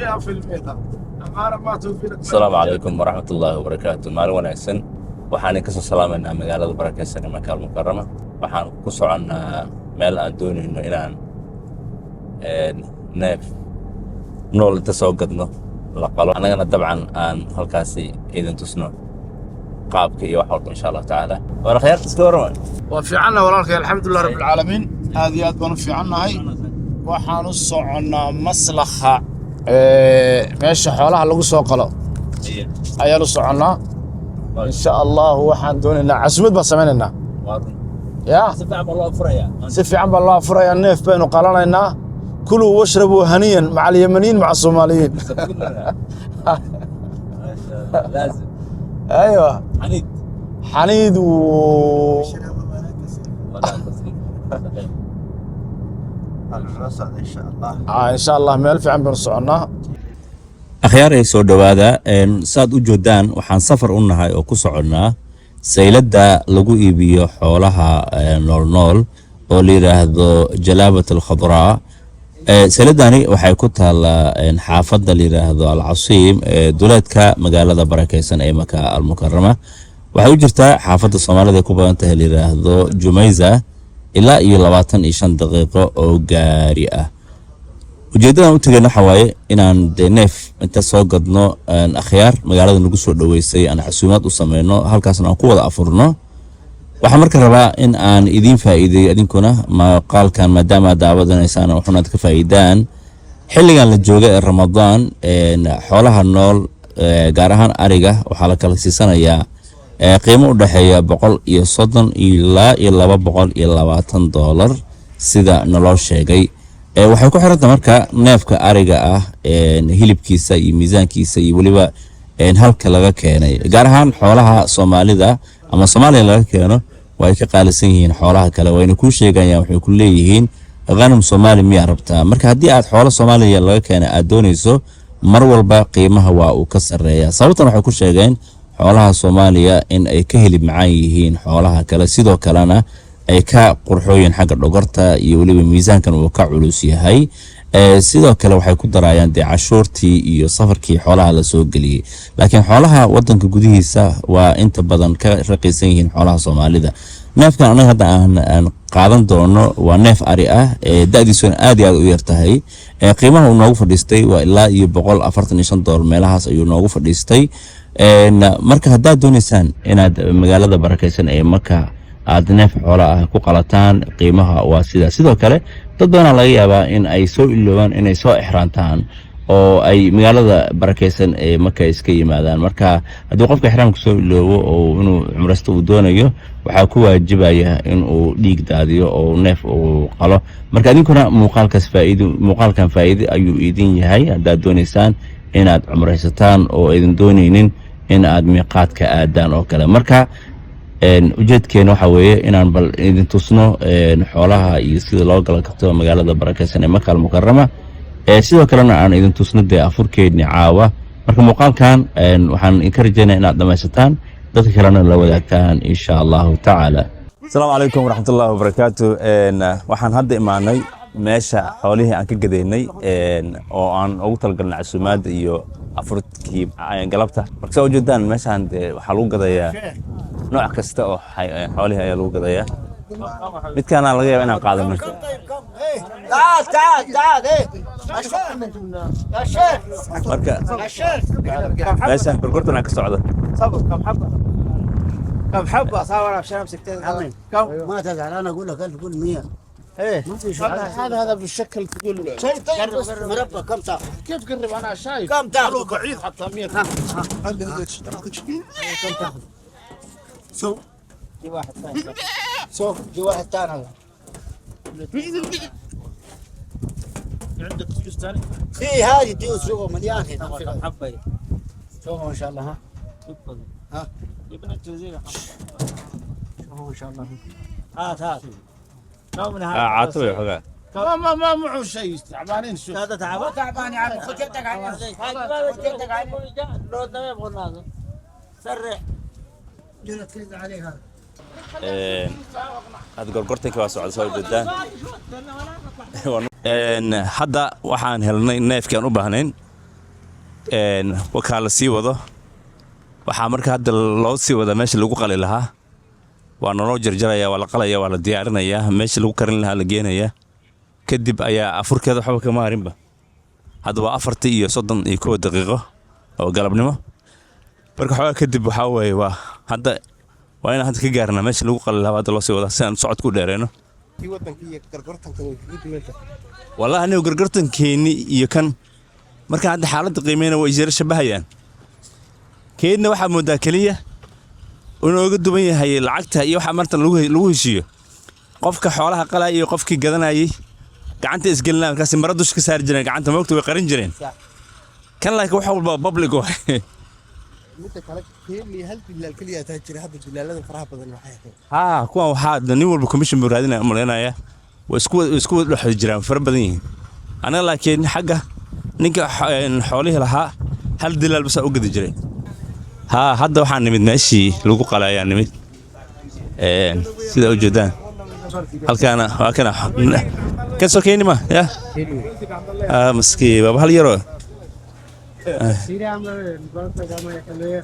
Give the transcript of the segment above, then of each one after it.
100%. ما توفيق. السلام عليكم ورحمة الله وبركاته. مaalin wanaagsan waxaan ka soo salaamaynaa magaalada barakeysan ee Makal Mukarrama. waxaan ku soconaa meel aan doonayno inaan neef nool inta soo gadno la qalo annagana dabcan aan halkaasi idin tusno qaabka iyo wax walba insha Allah taala. Waa khayr iska warama. وفي عنا والله الحمد لله رب العالمين. هذه أدبنا في عنا هاي waxaan u soconaa maslaxa meesha xoolaha lagu soo qalo ayaan u soconaa insha Allah waxaan doonaynaa casuumad baan sameeynaa ya si fiican baa loo furayaa neef baynu qalanaynaa kuluu washrabu haniyan maca al-yamaniyin maca Soomaaliyiin لازم ايوه حنيد حنيد ان شاء الله meel fiican baan soconaa akhyaar ay soo dhawaada saad u joodaan waxaan safar u nahay oo ku soconnaa sayladda lagu iibiyo xoolaha nool oo la yiraahdo Jalaabat al-Khadraa. sayladani waxay ku taalaa xaafadda la yiraahdo Al-Casiim ee duleedka magaalada barakeysan ee Makal al-Mukarrama. waxay u jirtaa xaafadda Soomaalida ku badan tahay la yiraahdo Jumayza ilaa iyo 25 daqiiqo oo gaari ah. ujeedadan u tagayna waxa waaye inaan neef inta soo gadno akhyaar magaalada nagu soo dhaweysay aan casuumad u sameeyno halkaasna aan ku wada afurno. waxaan marka rabaa in aan idin faa'iideeyo idinkuna maqaalkan maadaama daawadaneysaan waxaad ka faa'iidaan xilligan la jooga ee Ramadaan xoolaha nool gaar ahaan ariga waxaa la kala siisanayaa qiimo u dhaxeeya $130 ilaa $220 sida naloo sheegay. waxay ku xiran tahay marka neefka ariga ah hilibkiisa iyo miisaankiisa iyo waliba halka laga keenay. gaar ahaan xoolaha Soomaalida ama Soomaaliya laga keeno way ka qaalisan yihiin xoolaha kale wayna ku sheegayaan waxay ku leeyihiin ghanam Soomaali miyaa rabtaa. marka haddii aad xoolo Soomaaliya laga keenay aad doonayso mar walba qiimaha waa uu ka sareeyaa. sababtan waxay ku sheegeen xoolaha Soomaaliya in ay ka hilib macaan yihiin xoolaha kale sidoo kalena ay ka qurxooyin xagga dhogorta iyo waliba miisaankan uu ka culus yahay. sidoo kale waxay ku darayaan cashuurtii iyo safarkii xoolaha la soo galiyay. laakiin xoolaha wadanka gudihiisa waa inta badan ka raqiisan yihiin xoolaha Soomaalida. neefkan anaga hadda aan qaadan doono waa neef ari ah da'diisuna aad iyo aad u yar tahay. qiimaha uu noogu fadhiistay waa ilaa iyo $145 meelahaas ayuu noogu fadhiistay. marka haddaad doonaysaan inaad magaalada barakeysan ee Makal aad neef xoolo ah ku qalataan qiimaha waa sidaas. sidoo kale dad badan laga yaabaa in ay soo iloobaan inay soo ixraantaan oo ay magaalada barakeysan ee Makal iska yimaadaan. marka haddii qofka ixraamka soo iloobo oo inuu cumraysto uu doonayo waxaa ku waajibaya in uu dhiig daadiyo oo neef uu qalo. marka idinkuna muuqaalkan faa'iido ayuu idin yahay haddaad doonaysaan inaad cumraysataan oo idin doonaynin in aad miiqaadka aadaan oo kale. marka ujeedkeena waxa weeye inaan bal idin tusno xoolaha iyo sida loo gala karto magaalada barakeysan ee Makal Mukarrama. sidoo kalena aan idin tusno afurkeedni caawa. marka muuqaalkan waxaan idin rajaynayaa inaad dhamaysataan dadka kalena la wadaagtaan insha Allah taala. Assalaamu alaykum warahmatullahi wabarakatuh. waxaan hadda imaanay meesha xoolihii aan ka gadeynay oo aan ugu talgalnay casuumad iyo afurkii galabta. marka soo jeedaan meeshaan waxa lagu gadayaa nooc kasta oo xoolaha ayaa lagu gadayaa. midkaan laga yaabaa inaan qaadano. marka meeshaan gorgortan ka socda. كم حبة صار عشان مسكتين كم ما تزعل انا اقول لك 1000 قول 100 ايه هذا بالشكل تقول شيء طيب مربى كم تاخذ كيف قرب انا شايف كم تاخذ بعيد حتى 100 كم تاخذ شو في واحد ثاني شوف في واحد ثاني هذا عندك فلوس ثاني في هذه ديوس جوا مليان هنا كم حبه شوفوا ان شاء الله ها ها يبنى التوزيع شوفوا ان شاء الله هات عاطوي حقا ما معه شيء تعبانين شو هذا تعبان يا عم خذ يدك عليه خذ يدك عليه لو ده يبغى هذا سرع جنة كذا عليه هذا هذا gorgortanka waa socda soo jeedaan. hadda waxaan helnay neefkii aan u baahnayn wakaa la sii wado waxaa marka hadda loo sii wada meesha lagu qali lahaa waa naloo jarjaraya waa la qalaya waa la diyaarinayaa meesha lagu karin lahaa la geenayaa kadib ayaa afurkeeda waxba kama harinba hadda waa 4:31 daqiiqo oo galabnimo marka xoogaa kadib waxaa weeye waa hadda waa inaan hadda ka gaarnaa meesha lagu qali lahaa hadda loo sii wadaa si aan socod ku dheereyno wallahi anigu gargartankeeni iyo kan markaan hadda xaaladda qiimeyna way isla shabahayaan keedna waxaa moodaa kaliya inuu uga duwan yahay lacagta iyo waxa marta lagu heshiiyo qofka xoolaha qalay iyo qofkii gadanayay gacanta isgelinaa markaas marada dush ka saar jireen gacanta moogta way qarin jireen kan laakiin wax walba public oo midda kale keeni hal bilaal kaliya taa jira hadda bilaalada faraha badan waxay kuwan waxaa nin walba commission buu raadinaya umaleynaya isku dhex jiraan fara badan yihiin anaga laakiin xagga ninka xoolihi lahaa hal dilaal bas u gadi jiray hadda waxaan nimid meeshii lagu qalayaa nimid sida u jeedaan halkaana waa kana ka soo keeni ma ya maskiin baba hal yaro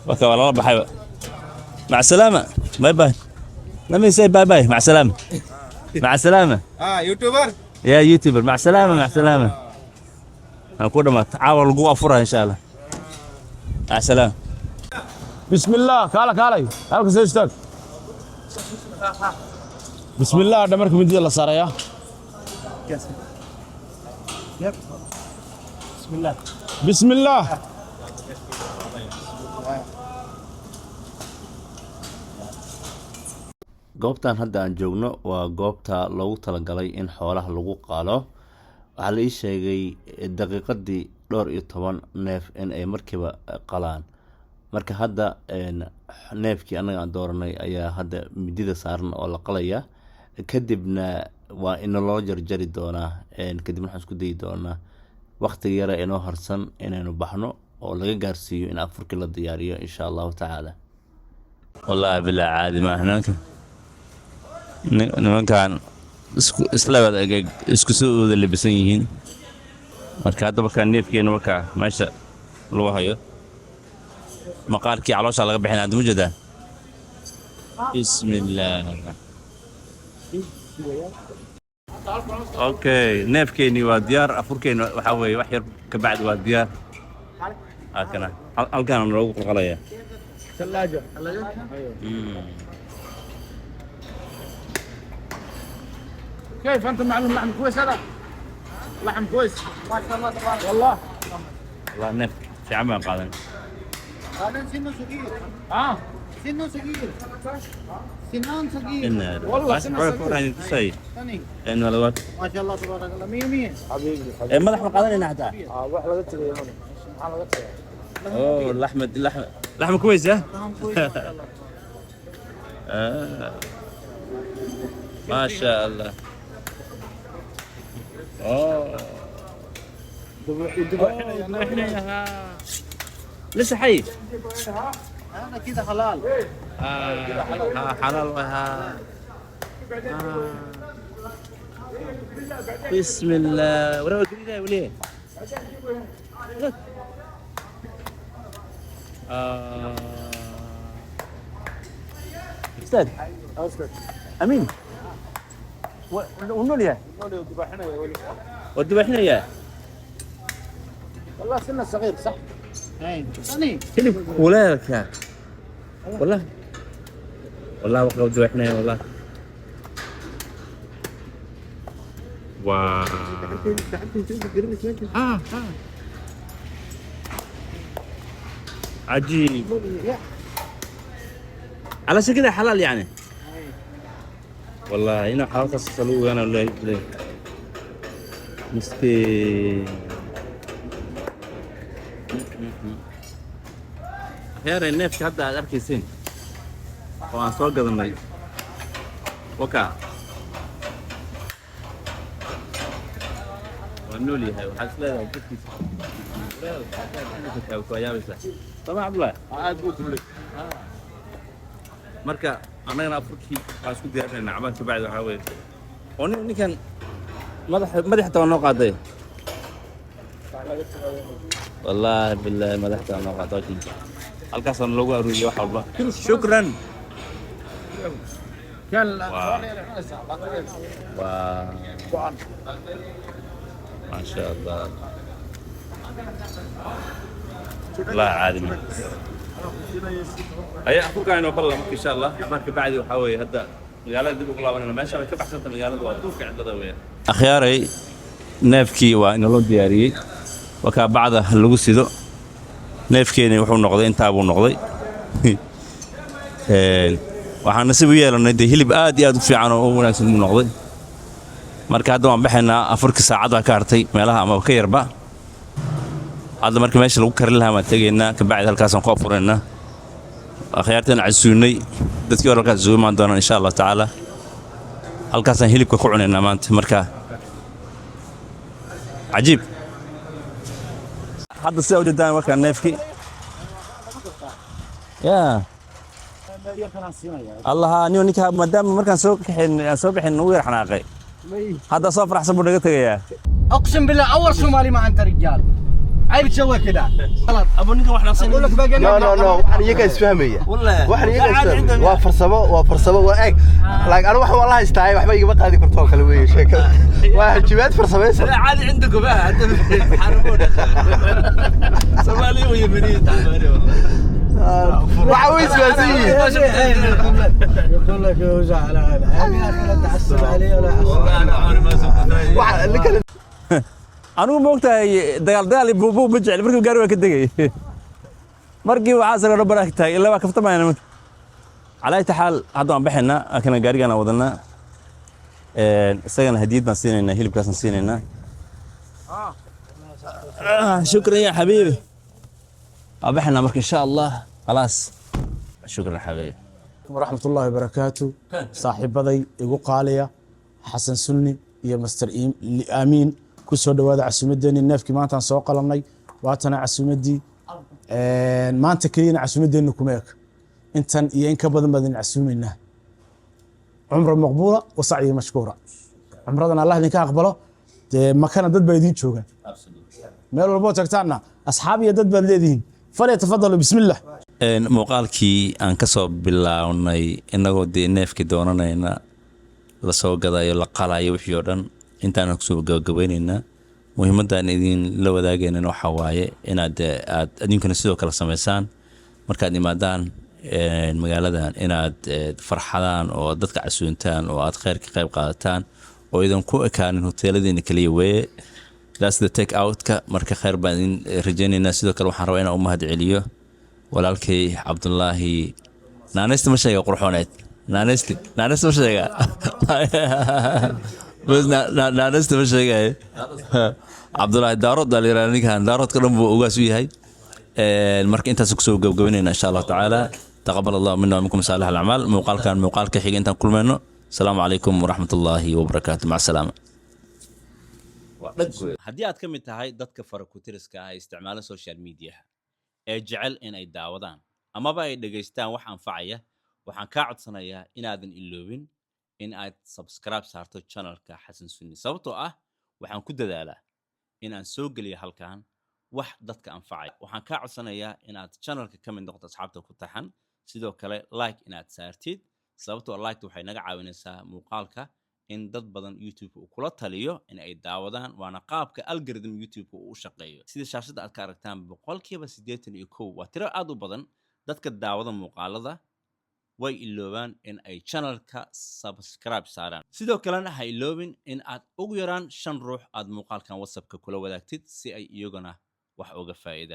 waka wala baxay مع السلامة باي باي let me say bye bye مع السلامة مع السلامة يوتيوبر يا يوتيوبر مع السلامة مع السلامة كل ما تعاون القوة فرها إن شاء الله مع السلامة بسم الله كالك هالك سيشتك بسم الله دمرك من دي الله صار يا بسم الله بسم الله goobtan hadda aan joogno waa goobta loogu talagalay in xoolaha lagu qalo waxaa la ii sheegay daqiiqadii 12 neef in ay markiiba qalaan marka hadda neefkii anaga aan dooranay ayaa hadda midida saaran oo la qalaya kadibna waa in loo jarjari doonaa kadibna waxaan isku dayi doonaa waqtiga yara inoo harsan inaynu baxno oo laga gaarsiiyo in afurkii la diyaariyo insha allahu tacaala wallaahi bilaa caadi ma ahnaanka nimankan isku soo wada labisan yihiin marka hadda markaa neefkeena markaa meesha lagu hayo maqaarkii caloosha laga bixin aad mujeedaan bismillaah okay neefkeeni waa diyaar afurkeena waxaa weeye wax yar ka bacdi waa diyaar halkana halkana loogu qalqalaya ثلاجة كيف انت معلم لحم كويس هذا لحم كويس ما شاء الله تبارك والله والله نف في عمان قادم هذا سنه صغير سنه صغير سنان صغير والله بس سنة عرف صغير. راح تسوي ثاني انه لو ما شاء الله تبارك الله 100 حبيبي ما لحم قادم هنا حتى واحد لقيت لي هون سبحان الله لقيت اوه لحم كويس ها تمام كويس ما شاء الله ما شاء الله اوه لسه حي هذا كذا حلال حلال وها بسم الله ولا قرينا وليه استاذ امين ونوليا ودبحنا يا والله سنه صغير صح ثاني ولا لك والله وقت ودبحنا والله واو عجيب على كده حلال يعني والله هنا حلال تصلوا انا ولا مسكين خير الناس هذا اركيسين وان سو قدمي وكا ونولي هاي وحسلا طبعا عبد الله عاد قلت لك marka anagana afurkii waan isku diyaarinayna cabaanka bacdi waxaa weeye oo ninkan madaxa taa noo qaaday والله بالله ما تحت أنا قاطعتي الكاسن لوجو أروي وحبة شكرا كان و... ما شاء الله لا عادي أي أخوك أنا والله إن شاء الله أبارك بعدي وحاول هدا مقالة دي بقول أنا ما شاء الله كيف أحسنت مقالة وأدوك عند ضوية أخياري neefkii waa inoo diyaariyey wakaa bacda lagu sido neefkeeni wuxuu noqday intaa buu noqday waxaan nasiib u yeelanay dee hilib aad iyo aad u fiican oo u wanaagsan buu noqday marka hadda waan baxaynaa afarkii saacad baa ka hartay meelaha ama ka yarba hadda marka meesha lagu karin lahaa maan tegaynaa kabacdi halkaasaan ku afuraynaa akhyaartaan casuunay dadkii hore halkaas isugu imaan doonaan insha allah tacaala halkaasaan hilibka ku cunaynaa maanta marka عجيب هذا السؤال جدا وكان نفكي يا الله نيو نيكا مدام مركان سوق حين وير حناقي هذا صفر احسن بدك تغيا اقسم بالله اول صومالي ما انت رجال عيب تسوي كذا غلط ابو نيكا واحنا اقول لك باقي لا waxaan iyaga isfahmaya والله waxaan iyaga waa farsamo waa eeg laakiin anigu waxa wallahi istaay waxba iga qaadi karto kale weey sheekada waa jibaad farsamaysan عادي عندكم بقى حاربونا صومالي ويمني تعبانين والله waxa way isfaasiin يقول لك وجع على هذا يا اخي لا تحسب علي ولا والله انا عمري ما سويت waxa anigu moogtahay dagaal buubu ma jecel markii gaari waa ka degay markii waxa sare rabana ka taagay ilaa kaftamayna mid على حال هذا عم بحنا كنا قارينا ودنا سجن هديد ما سيننا هيلب كاس سيننا شكرا يا حبيبي أبحنا مرك إن شاء الله خلاص شكرا حبيبي ورحمة الله وبركاته صاحب بدي يقول قاليا حسن سني يا مستر آمين كسر دواد عسومدني النفك ما أنت سوق لنا واتنا عسومدي ما أنت كلينا عسومدني كميك أنت ينك بدن عسومنا عمره مقبولة وسعي مشكورة عمرنا الله إنك أقبله مكان ضد بيدين شوكا ميل البوت تاعنا أصحابي ضد بلدين فليتفضلوا بسم الله muuqaalkii aan ka soo bilownay inagoo dee neefkii doonanayna la soo gadayo la qalayo wixii oo dhan intaan ku soo gabagabeynaynaa muhiimadaan idin la wadaagaynana waxa waaye inaad aad adinkuna sidoo kale samaysaan markaad imaadaan magaaladan inaad farxadaan oo dadka casuuntaan oo aad khayr ka qayb qaadataan oo idan ku ekaanin hoteeladiina kaliya weeye that's the take out-ka marka khayr baan idin rajaynaynaa sidoo kale waxaan rabaa inaan u mahad celiyo walaalkay cabdullaahi naanaysta ma sheega qurxooneed naanaysta ma sheega naanaysta ma sheegay cabdullaahi daarood dhalinyarada ninkan daaroodka dhan buu ugaas u yahay marka intaas ku soo gabagabeynayna insha Allah tacaala taqabbal Allah minna wa minkum salih al-a'mal muuqaalka xiga intaan kulmayno asalaamu calaykum waraxmatullaahi wabarakaatu maca salaama haddii aad ka mid tahay dadka farakutiriska ah ee isticmaala social media ee jecel in ay daawadaan amaba ay dhageystaan wax anfacaya waxaan kaa codsanayaa inaadan iloobin in aad subscribe saarto channelka Xasan Sunni sababtoo ah waxaan ku dadaalaa in aan soo geliyo halkan wax dadka anfacaya waxaan kaa codsanayaa inaad channelka ka mid noqoto asxaabta ku taxan sidoo kale like inaad saartid sababtoo like waxay naga caawinaysaa muuqaalka in dad badan YouTube uu kula taliyo in ay daawadaan waana qaabka algorithm YouTube uu u shaqeeyo sida shaashada aad ka aragtaan 81% waa tiro aad u badan dadka daawada muuqaalada way iloobaan in ay channelka subscribe saaraan sidoo kalena ha iloobin in aad ugu yaraan 5 ruux aad muuqaalkan WhatsApp-ka kula wadaagtid si ay iyaguna wax uga faa'iidaan